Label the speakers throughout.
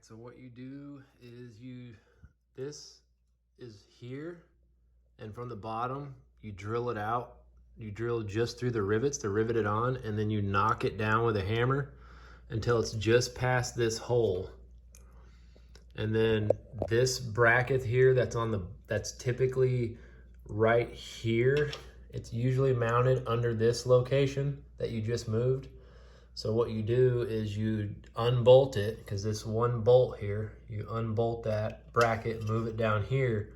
Speaker 1: right, so what you do is this is here, and from the bottom, you drill it out. You drill just through the rivets to rivet it on, and then you knock it down with a hammer until it's just past this hole. And then this bracket here that's typically right here, it's usually mounted under this location that you just moved. So what you do is you unbolt it, because this one bolt here, you unbolt that bracket, move it down here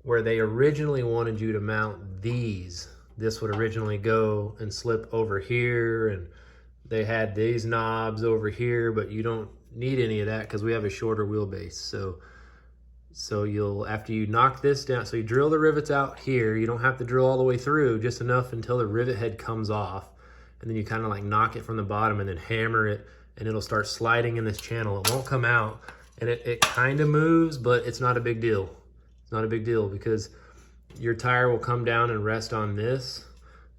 Speaker 1: where they originally wanted you to mount these. This would originally go and slip over here, and they had these knobs over here, but you don't need any of that because we have a shorter wheelbase. So you'll, after you knock this down, so you drill the rivets out here, you don't have to drill all the way through, just enough until the rivet head comes off. And then you kind of like knock it from the bottom and then hammer it, and it'll start sliding in this channel. It won't come out, and it kind of moves, but it's not a big deal. It's not a big deal because your tire will come down and rest on this,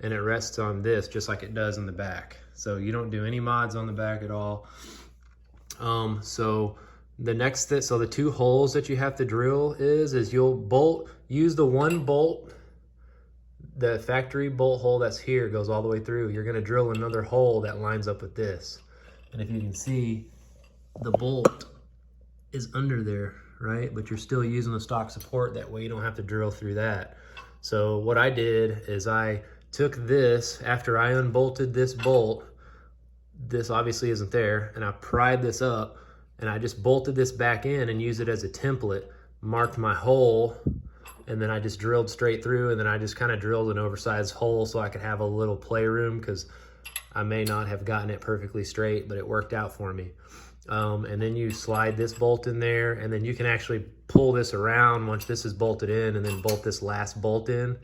Speaker 1: and it rests on this just like it does in the back. So you don't do any mods on the back at all. So the next thing, so the two holes that you have to drill is you'll use the one bolt. The factory bolt hole that's here goes all the way through. You're gonna drill another hole that lines up with this. And if you can see, the bolt is under there, right? But you're still using the stock support, that way you don't have to drill through that. So what I did is I took this, after I unbolted this bolt, this obviously isn't there, and I pried this up, and I just bolted this back in and used it as a template, marked my hole, and then I just drilled straight through, and then I just kind of drilled an oversized hole so I could have a little playroom, because I may not have gotten it perfectly straight, but it worked out for me. And then you slide this bolt in there, and then you can actually pull this around once this is bolted in, and then bolt this last bolt in.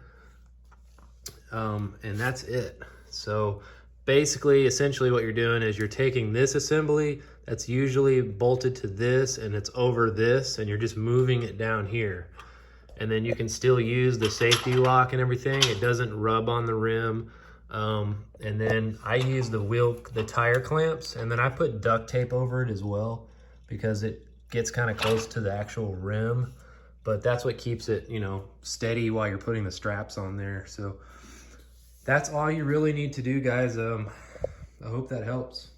Speaker 1: And that's it. So basically, essentially what you're doing is you're taking this assembly that's usually bolted to this, and it's over this, and you're just moving it down here. And then you can still use the safety lock and everything. It doesn't rub on the rim. And then I use the tire clamps, and then I put duct tape over it as well, because it gets kind of close to the actual rim. But that's what keeps it, you know, steady while you're putting the straps on there. So that's all you really need to do, guys. I hope that helps.